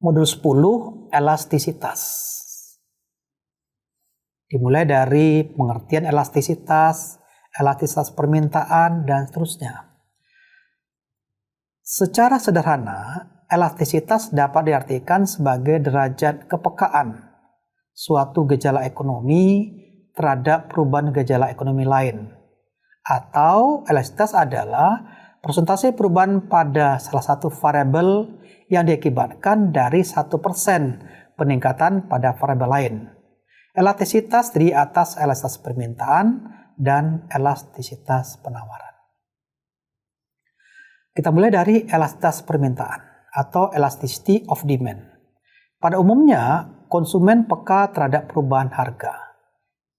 Modul 10, elastisitas. Dimulai dari pengertian elastisitas permintaan, dan seterusnya. Secara sederhana, elastisitas dapat diartikan sebagai derajat kepekaan suatu gejala ekonomi terhadap perubahan gejala ekonomi lain. Atau elastisitas adalah persentase perubahan pada salah satu variabel yang diakibatkan dari 1% peningkatan pada variabel lain. Elastisitas terdiri atas elastisitas permintaan dan elastisitas penawaran. Kita mulai dari elastisitas permintaan atau elasticity of demand. Pada umumnya, konsumen peka terhadap perubahan harga.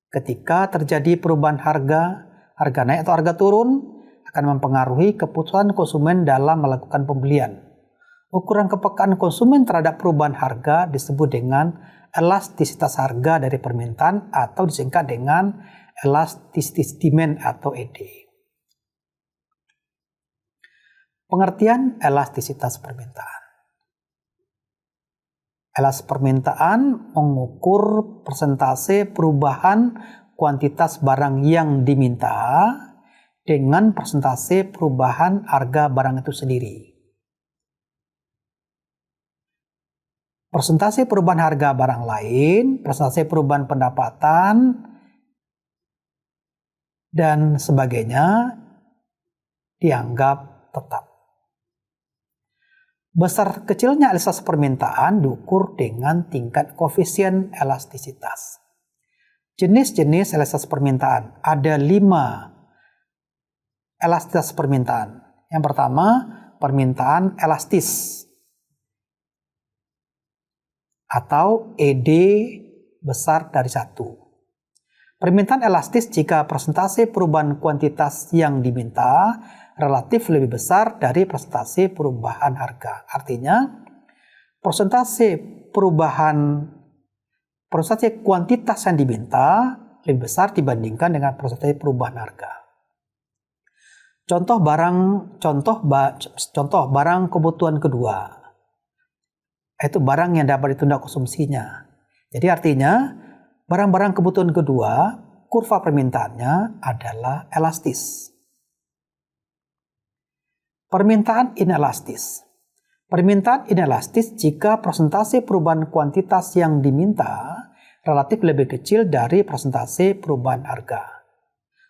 Ketika terjadi perubahan harga naik atau harga turun akan mempengaruhi keputusan konsumen dalam melakukan pembelian. Ukuran kepekaan konsumen terhadap perubahan harga disebut dengan elastisitas harga dari permintaan atau disingkat dengan elasticity demand atau ED. Pengertian elastisitas permintaan. Elastisitas permintaan mengukur persentase perubahan kuantitas barang yang diminta dengan persentase perubahan harga barang itu sendiri. Persentase perubahan harga barang lain, persentase perubahan pendapatan, dan sebagainya dianggap tetap. Besar kecilnya elastisitas permintaan diukur dengan tingkat koefisien elastisitas. Jenis-jenis elastisitas permintaan. Ada 5 elastisitas permintaan. Yang pertama, permintaan elastis atau ED besar dari 1. Permintaan elastis jika persentase perubahan kuantitas yang diminta relatif lebih besar dari persentase perubahan harga. Artinya, persentase kuantitas yang diminta lebih besar dibandingkan dengan persentase perubahan harga. Contoh barang kebutuhan kedua, itu barang yang dapat ditunda konsumsinya. Jadi artinya barang-barang kebutuhan kedua, kurva permintaannya adalah elastis. Permintaan inelastis. Permintaan inelastis jika persentase perubahan kuantitas yang diminta relatif lebih kecil dari persentase perubahan harga.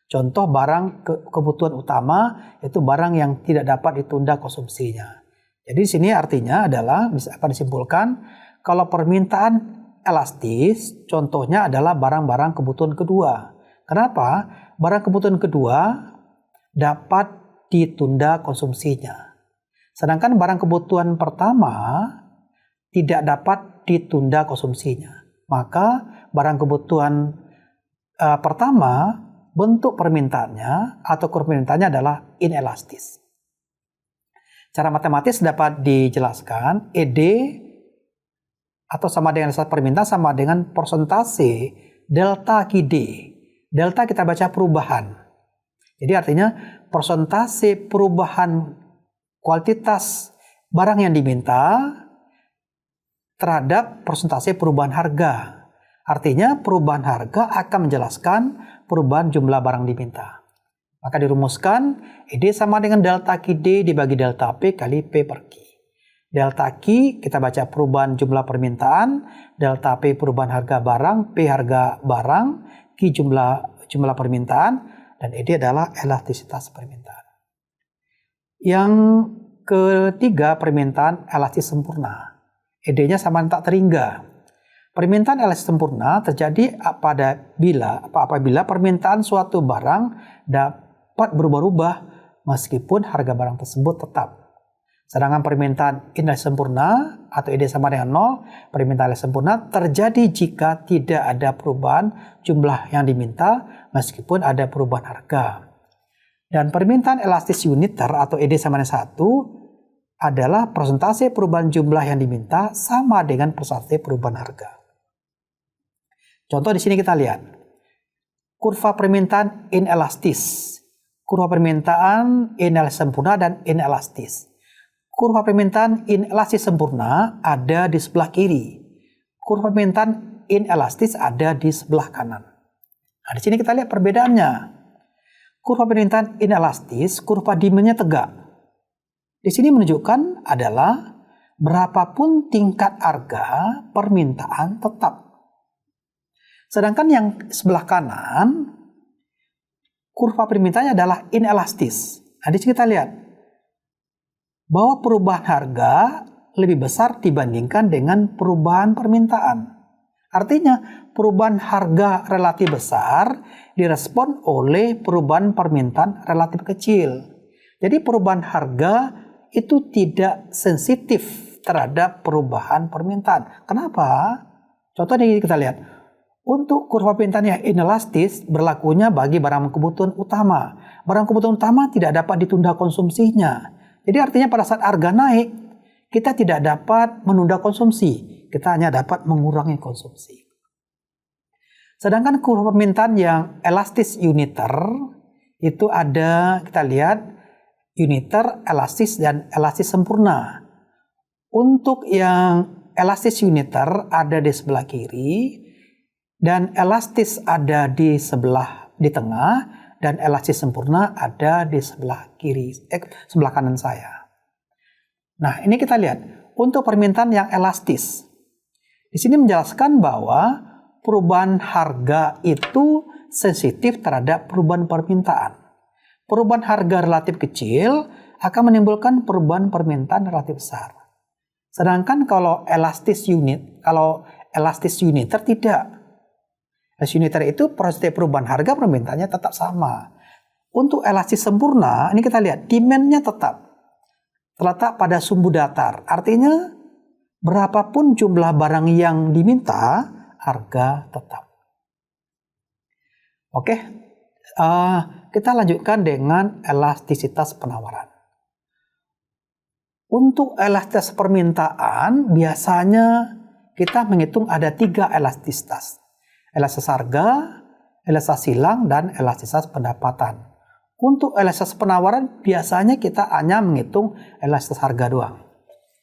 Contoh barang kebutuhan utama itu barang yang tidak dapat ditunda konsumsinya. Jadi di sini artinya adalah bisa akan disimpulkan kalau permintaan elastis contohnya adalah barang-barang kebutuhan kedua. Kenapa? Barang kebutuhan kedua dapat ditunda konsumsinya. Sedangkan barang kebutuhan pertama tidak dapat ditunda konsumsinya. Maka barang kebutuhan pertama bentuk permintaannya atau kurva permintaannya adalah inelastis. Cara matematis dapat dijelaskan ED atau sama dengan elastisitas permintaan sama dengan persentase delta QD. Delta kita baca perubahan. Jadi artinya persentase perubahan kuantitas barang yang diminta terhadap persentase perubahan harga. Artinya perubahan harga akan menjelaskan perubahan jumlah barang diminta. Maka dirumuskan ED sama dengan delta QD dibagi delta P kali P per Q. Delta Q kita baca perubahan jumlah permintaan, delta P perubahan harga barang, P harga barang, Q jumlah permintaan, dan ED adalah elastisitas permintaan. Yang ketiga, permintaan elastis sempurna. ED-nya sama tak terhingga. Permintaan elastis sempurna terjadi apabila permintaan suatu barang dapat berubah-ubah meskipun harga barang tersebut tetap. Sedangkan permintaan inelastis sempurna atau ED sama dengan 0, permintaan elastis sempurna terjadi jika tidak ada perubahan jumlah yang diminta meskipun ada perubahan harga. Dan permintaan elastis uniter atau ED sama dengan 1 adalah persentase perubahan jumlah yang diminta sama dengan persentase perubahan harga. Contoh di sini kita lihat. Kurva permintaan inelastis. Kurva permintaan inelastis sempurna dan inelastis. Kurva permintaan inelastis sempurna ada di sebelah kiri. Kurva permintaan inelastis ada di sebelah kanan. Nah, di sini kita lihat perbedaannya. Kurva permintaan inelastis, kurva demand-nya tegak. Di sini menunjukkan adalah berapapun tingkat harga, permintaan tetap. Sedangkan yang sebelah kanan, kurva permintaannya adalah inelastis. Nah, di sini kita lihat bahwa perubahan harga lebih besar dibandingkan dengan perubahan permintaan. Artinya, perubahan harga relatif besar direspon oleh perubahan permintaan relatif kecil. Jadi, perubahan harga itu tidak sensitif terhadap perubahan permintaan. Kenapa? Contohnya kita lihat. Untuk kurva permintaan yang inelastis berlakunya bagi barang kebutuhan utama. Barang kebutuhan utama tidak dapat ditunda konsumsinya. Jadi artinya pada saat harga naik, kita tidak dapat menunda konsumsi. Kita hanya dapat mengurangi konsumsi. Sedangkan kurva permintaan yang elastis uniter, itu ada, kita lihat, uniter, elastis, dan elastis sempurna. Untuk yang elastis uniter ada di sebelah kiri, dan elastis ada di tengah, dan elastis sempurna ada di sebelah sebelah kanan saya. Nah, ini kita lihat untuk permintaan yang elastis. Di sini menjelaskan bahwa perubahan harga itu sensitif terhadap perubahan permintaan. Perubahan harga relatif kecil akan menimbulkan perubahan permintaan relatif besar. Sedangkan kalau elastis uniter tidak. Elastis uniter itu proses perubahan harga permintaannya tetap sama. Untuk elastis sempurna, ini kita lihat demand-nya tetap terletak pada sumbu datar. Artinya berapapun jumlah barang yang diminta, harga tetap. Oke, kita lanjutkan dengan elastisitas penawaran. Untuk elastisitas permintaan, biasanya kita menghitung ada 3 elastisitas. Elastisitas harga, elastisitas silang, dan elastisitas pendapatan. Untuk elastisitas penawaran, biasanya kita hanya menghitung elastisitas harga doang.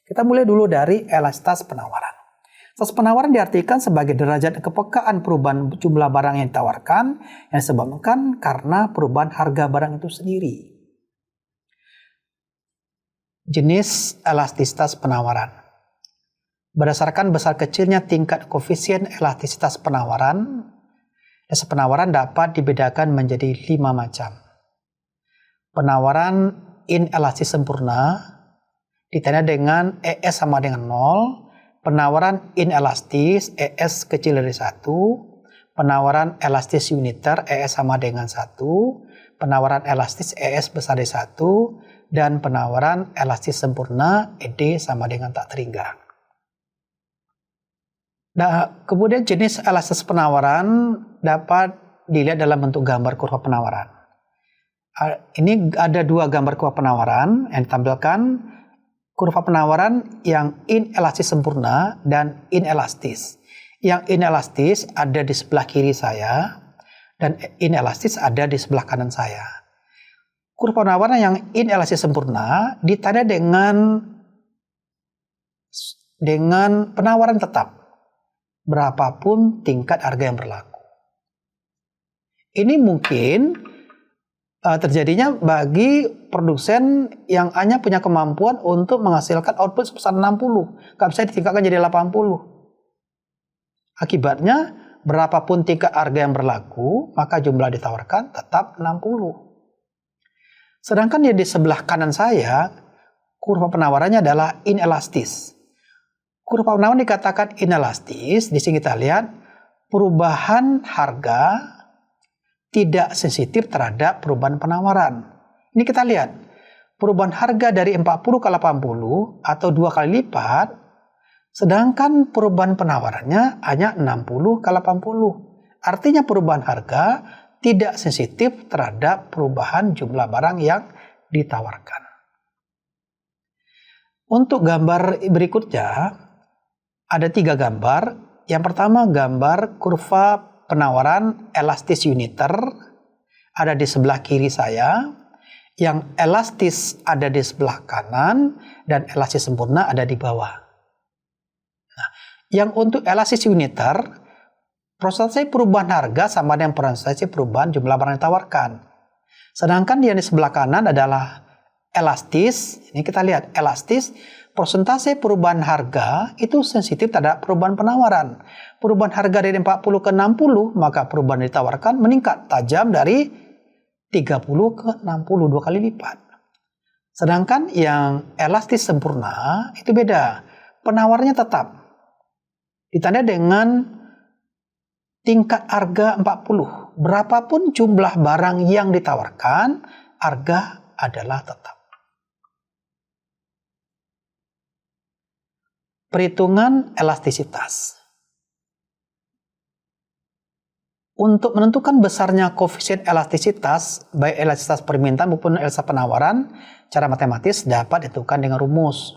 Kita mulai dulu dari elastisitas penawaran. Elastisitas penawaran diartikan sebagai derajat kepekaan perubahan jumlah barang yang ditawarkan yang disebabkan karena perubahan harga barang itu sendiri. Jenis elastisitas penawaran. Berdasarkan besar kecilnya tingkat koefisien elastisitas penawaran, elastisitas penawaran dapat dibedakan menjadi 5 macam. Penawaran inelastis sempurna ditanda dengan ES sama dengan 0, penawaran inelastis ES kecil dari 1, penawaran elastis uniter ES sama dengan 1, penawaran elastis ES besar dari 1, dan penawaran elastis sempurna ED sama dengan tak terhingga. Nah, kemudian jenis elastisitas penawaran dapat dilihat dalam bentuk gambar kurva penawaran. Ini ada 2 gambar kurva penawaran yang ditampilkan. Kurva penawaran yang inelastis sempurna dan inelastis. Yang inelastis ada di sebelah kiri saya dan inelastis ada di sebelah kanan saya. Kurva penawaran yang inelastis sempurna ditanda dengan penawaran tetap. Berapapun tingkat harga yang berlaku. Ini mungkin terjadinya bagi produsen yang hanya punya kemampuan untuk menghasilkan output sebesar 60. Nggak bisa ditingkatkan jadi 80. Akibatnya, berapapun tingkat harga yang berlaku, maka jumlah ditawarkan tetap 60. Sedangkan di sebelah kanan saya, kurva penawarannya adalah inelastis. Kurva penawaran dikatakan inelastis, di sini kita lihat perubahan harga tidak sensitif terhadap perubahan penawaran. Ini kita lihat, perubahan harga dari 40 ke 80 atau 2 kali lipat, sedangkan perubahan penawarannya hanya 60 ke 80. Artinya perubahan harga tidak sensitif terhadap perubahan jumlah barang yang ditawarkan. Untuk gambar berikutnya, ada 3 gambar. Yang pertama gambar kurva penawaran elastis uniter ada di sebelah kiri saya. Yang elastis ada di sebelah kanan dan elastis sempurna ada di bawah. Nah, yang untuk elastis uniter, persentase perubahan harga sama dengan persentase perubahan jumlah barang yang ditawarkan. Sedangkan yang di sebelah kanan adalah elastis. Ini kita lihat elastis, persentase perubahan harga itu sensitif terhadap perubahan penawaran. Perubahan harga dari 40 ke 60, maka perubahan yang ditawarkan meningkat tajam dari 30 ke 60, 2 kali lipat. Sedangkan yang elastis sempurna itu beda. Penawarnya tetap ditandai dengan tingkat harga 40. Berapapun jumlah barang yang ditawarkan, harga adalah tetap. Perhitungan elastisitas. Untuk menentukan besarnya koefisien elastisitas, baik elastisitas permintaan maupun elastisitas penawaran, cara matematis dapat ditentukan dengan rumus.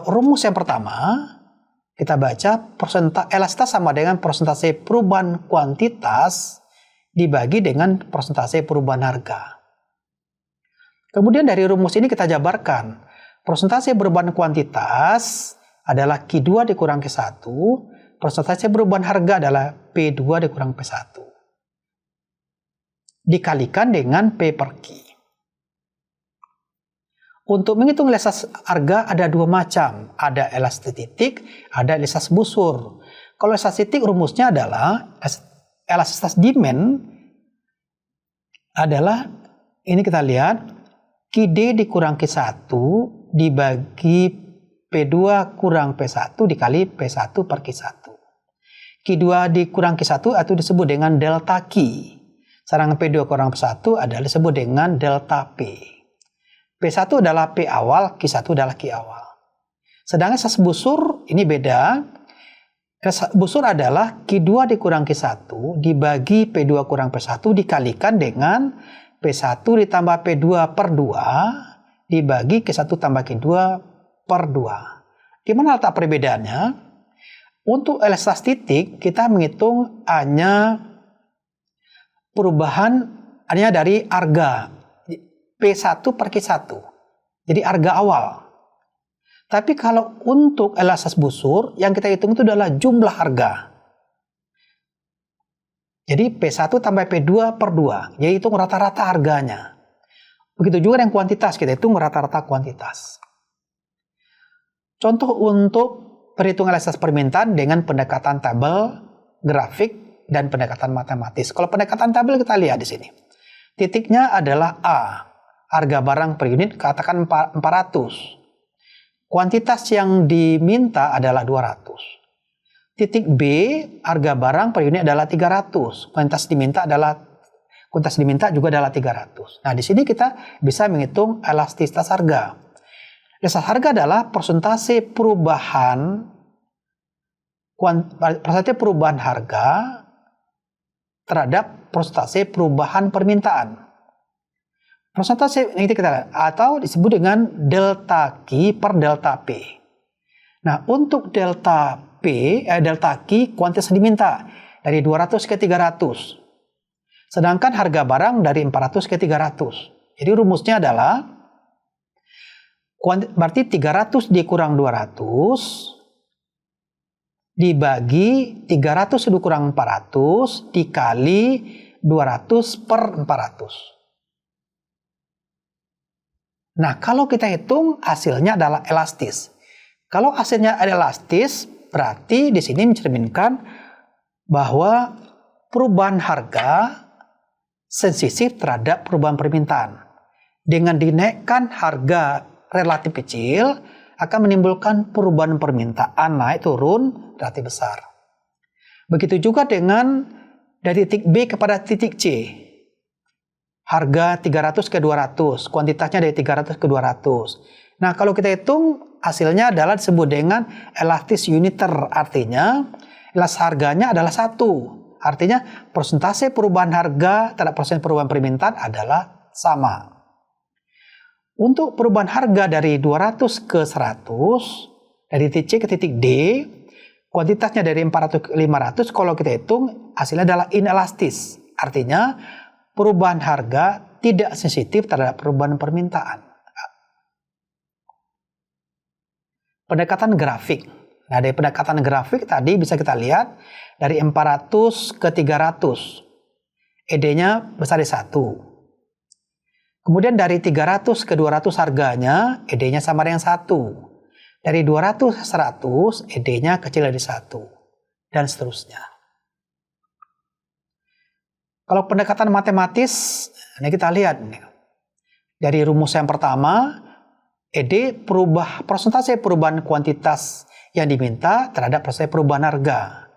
Rumus yang pertama, kita baca elastisitas sama dengan persentase perubahan kuantitas dibagi dengan persentase perubahan harga. Kemudian dari rumus ini kita jabarkan. Persentase perubahan kuantitas adalah Q2 dikurang Q1. Persentase perubahan harga adalah P2 dikurang P1. Dikalikan dengan P per Q. Untuk menghitung elastisitas harga ada dua macam. Ada elastis titik, ada elastis busur. Kalau elastis titik rumusnya adalah elastisitas demand adalah, ini kita lihat, QD dikurang Q1 dibagi P2 kurang P1 dikali P1 per Q1. Q2 dikurang Q1 itu disebut dengan delta Q. Sedangkan P2 kurang P1 adalah disebut dengan delta P. P1 adalah P awal, Q1 adalah Q awal. Sedangkan elastisitas busur ini beda. Elastisitas busur adalah Q2 dikurang Q1 dibagi P2 kurang P1 dikalikan dengan P1 ditambah P2 per 2 dibagi Q1 tambah Q2 per 2. Di mana letak perbedaannya? Untuk elastisitas titik kita menghitung hanya perubahan hanya dari harga P1 per Q1. Jadi harga awal. Tapi kalau untuk elastisitas busur yang kita hitung itu adalah jumlah harga. Jadi P1 tambah P2 per 2. Jadi hitung rata-rata harganya. Begitu juga dengan kuantitas, kita hitung rata-rata kuantitas. Contoh untuk perhitungan elastisitas permintaan dengan pendekatan tabel, grafik, dan pendekatan matematis. Kalau pendekatan tabel kita lihat di sini. Titiknya adalah A. Harga barang per unit katakan 400. Kuantitas yang diminta adalah 200. Titik B, harga barang per unit adalah 300. Kuantitas diminta juga adalah 300. Nah, di sini kita bisa menghitung elastisitas harga. Elastisitas harga adalah persentase perubahan harga terhadap persentase perubahan permintaan. Persentase ini kita lihat, atau disebut dengan delta Q per delta P. Nah, untuk delta Q kuantitas diminta dari 200 ke 300. Sedangkan harga barang dari 400 ke 300. Jadi rumusnya adalah berarti 300 dikurang 200 dibagi 300 dikurang 400 dikali 200 per 400. Nah, kalau kita hitung hasilnya adalah elastis. Kalau hasilnya ada elastis, berarti di sini mencerminkan bahwa perubahan harga sensitif terhadap perubahan permintaan. Dengan dinaikkan harga relatif kecil, akan menimbulkan perubahan permintaan naik turun relatif besar. Begitu juga dengan dari titik B kepada titik C. Harga 300 ke 200, kuantitasnya dari 300 ke 200. Nah, kalau kita hitung hasilnya adalah disebut dengan elastis uniter, artinya elastis harganya adalah 1. Artinya persentase perubahan harga terhadap persentase perubahan permintaan adalah sama. Untuk perubahan harga dari 200 ke 100, dari titik C ke titik D, kuantitasnya dari 400 ke 500, kalau kita hitung hasilnya adalah inelastis. Artinya perubahan harga tidak sensitif terhadap perubahan permintaan. Pendekatan grafik. Nah, dari pendekatan grafik tadi bisa kita lihat dari 400 ke 300. ED-nya besar dari 1. Kemudian dari 300 ke 200 harganya, ED-nya sama dengan 1. Dari 200 ke 100, ED-nya kecil dari 1. Dan seterusnya. Kalau pendekatan matematis, ini kita lihat nih. Dari rumus yang pertama, ED persentase perubahan kuantitas yang diminta terhadap persentase perubahan harga.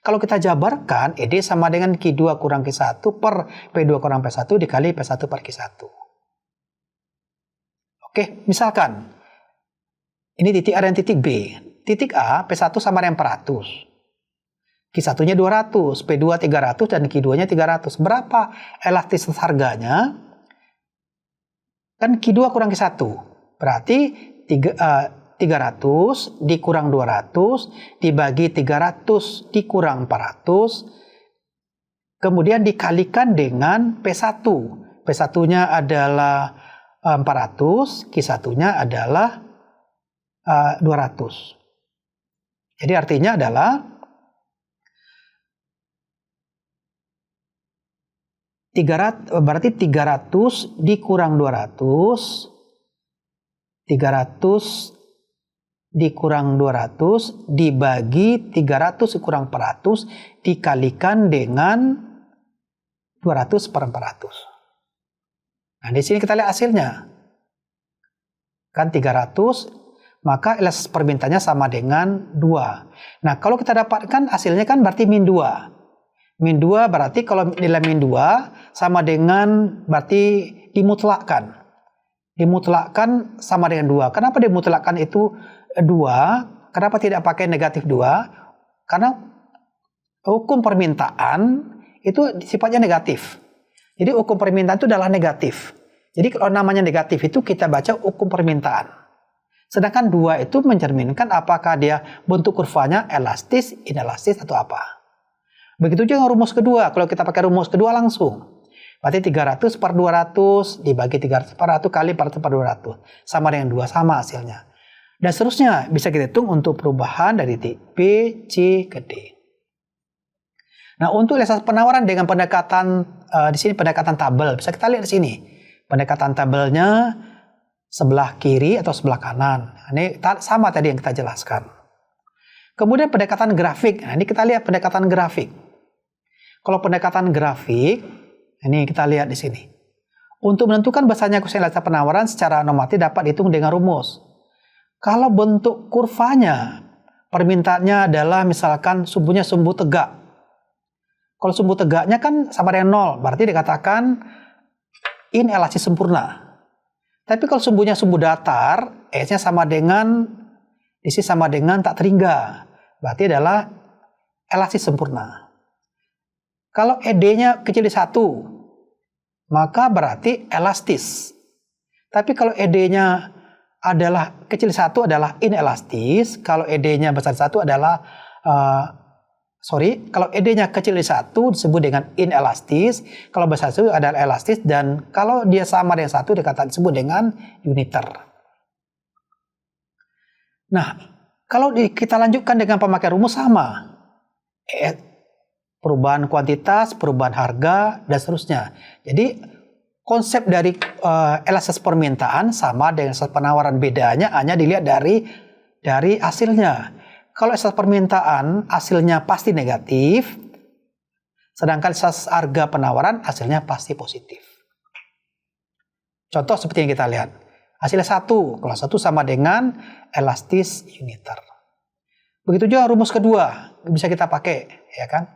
Kalau kita jabarkan, ED sama dengan Q2 kurang Q1 per P2 kurang P1 dikali P1 per Q1. Oke, misalkan, ini titik A dan titik B. Titik A, P1 sama dengan 400. Q1-nya 200, P2 300, dan Q2-nya 300. Berapa elastisitas harganya? Kan Q2 kurang Q1. Berarti 300 dikurang 200 dibagi 300 dikurang 400 kemudian dikalikan dengan P1. P1-nya adalah 400, Q1-nya adalah 200. Jadi artinya adalah berarti 300 dikurang 200 dikurang 200 dibagi 300 dikurang 400 dikalikan dengan 200 per 400. Nah, di sini kita lihat hasilnya. Kan 300, maka elastisitas permintaannya sama dengan 2. Nah, kalau kita dapatkan hasilnya kan berarti min 2. Min 2 berarti kalau nilai min 2 sama dengan berarti dimutlakkan. Dimutlakkan sama dengan 2. Kenapa dimutlakkan itu 2? Kenapa tidak pakai negatif 2? Karena hukum permintaan itu sifatnya negatif. Jadi hukum permintaan itu adalah negatif. Jadi kalau namanya negatif itu kita baca hukum permintaan. Sedangkan 2 itu mencerminkan apakah dia bentuk kurvanya elastis, inelastis atau apa. Begitu juga rumus kedua. Kalau kita pakai rumus kedua langsung. Berarti 300 per 200 dibagi 300 per 100 kali 400 per 200. Sama dengan 2, sama hasilnya. Dan seterusnya bisa kita hitung untuk perubahan dari titik B, C ke D. Nah, untuk elastisitas penawaran dengan pendekatan, di sini pendekatan tabel. Bisa kita lihat di sini. Pendekatan tabelnya sebelah kiri atau sebelah kanan. Ini sama tadi yang kita jelaskan. Kemudian pendekatan grafik. Nah, ini kita lihat pendekatan grafik. Kalau pendekatan grafik, ini kita lihat di sini. Untuk menentukan besarnya koefisien elastisitas penawaran secara normatif dapat dihitung dengan rumus. Kalau bentuk kurvanya, permintaannya adalah misalkan sumbunya sumbu tegak. Kalau sumbu tegaknya kan sama dengan 0, berarti dikatakan inelastis sempurna. Tapi kalau sumbunya sumbu datar, S-nya sama dengan, di sini sama dengan tak terhingga. Berarti adalah elastis sempurna. Kalau ED-nya kecil dari 1, maka berarti elastis. Tapi kalau ED-nya adalah kecil 1 adalah inelastis. Kalau ED-nya besar 1 adalah kalau ED-nya kecil dari 1 disebut dengan inelastis. Kalau besar 1 adalah elastis. Dan kalau dia sama dengan 1 disebut dengan uniter. Nah, kalau kita lanjutkan dengan pemakaian rumus sama. Perubahan kuantitas, perubahan harga, dan seterusnya. Jadi konsep dari elastisitas permintaan sama dengan elastisitas penawaran, bedanya hanya dilihat dari hasilnya. Kalau elastisitas permintaan hasilnya pasti negatif, sedangkan elastisitas harga penawaran hasilnya pasti positif. Contoh seperti yang kita lihat. Hasilnya 1, kalau 1 sama dengan elastis uniter. Begitu juga rumus kedua bisa kita pakai, ya kan?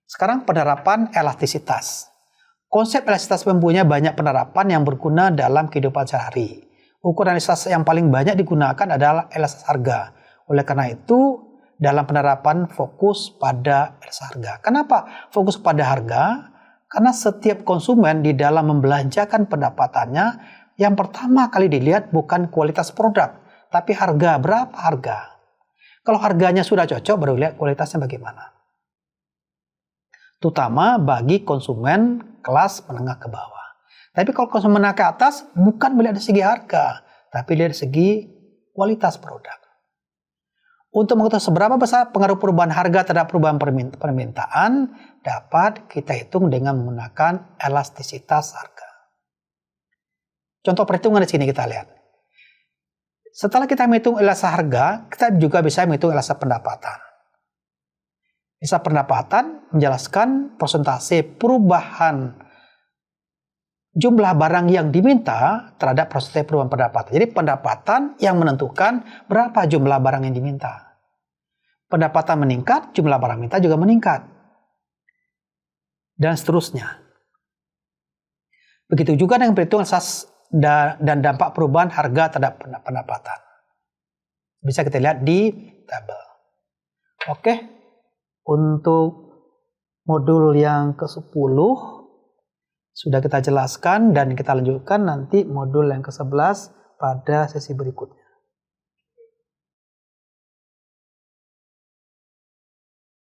Sekarang penerapan elastisitas. Konsep elastisitas mempunyai banyak penerapan yang berguna dalam kehidupan sehari-hari. Ukuran elastisitas yang paling banyak digunakan adalah elastisitas harga. Oleh karena itu, dalam penerapan fokus pada elastisitas harga. Kenapa fokus pada harga? Karena setiap konsumen di dalam membelanjakan pendapatannya, yang pertama kali dilihat bukan kualitas produk, tapi harga. Berapa harga? Kalau harganya sudah cocok, baru lihat kualitasnya bagaimana. Terutama bagi konsumen kelas menengah ke bawah. Tapi kalau konsumen menengah ke atas bukan melihat dari segi harga, tapi dari segi kualitas produk. Untuk mengetahui seberapa besar pengaruh perubahan harga terhadap perubahan permintaan, dapat kita hitung dengan menggunakan elastisitas harga. Contoh perhitungan di sini kita lihat. Setelah kita menghitung elastisitas harga, kita juga bisa menghitung elastisitas pendapatan. Elastisitas pendapatan menjelaskan persentase perubahan jumlah barang yang diminta terhadap persentase perubahan pendapatan. Jadi pendapatan yang menentukan berapa jumlah barang yang diminta. Pendapatan meningkat, jumlah barang minta juga meningkat. Dan seterusnya. Begitu juga dengan perhitungan asas dan dampak perubahan harga terhadap pendapatan. Bisa kita lihat di tabel. Oke, untuk modul yang ke-10 sudah kita jelaskan dan kita lanjutkan nanti modul yang ke-11 pada sesi berikutnya.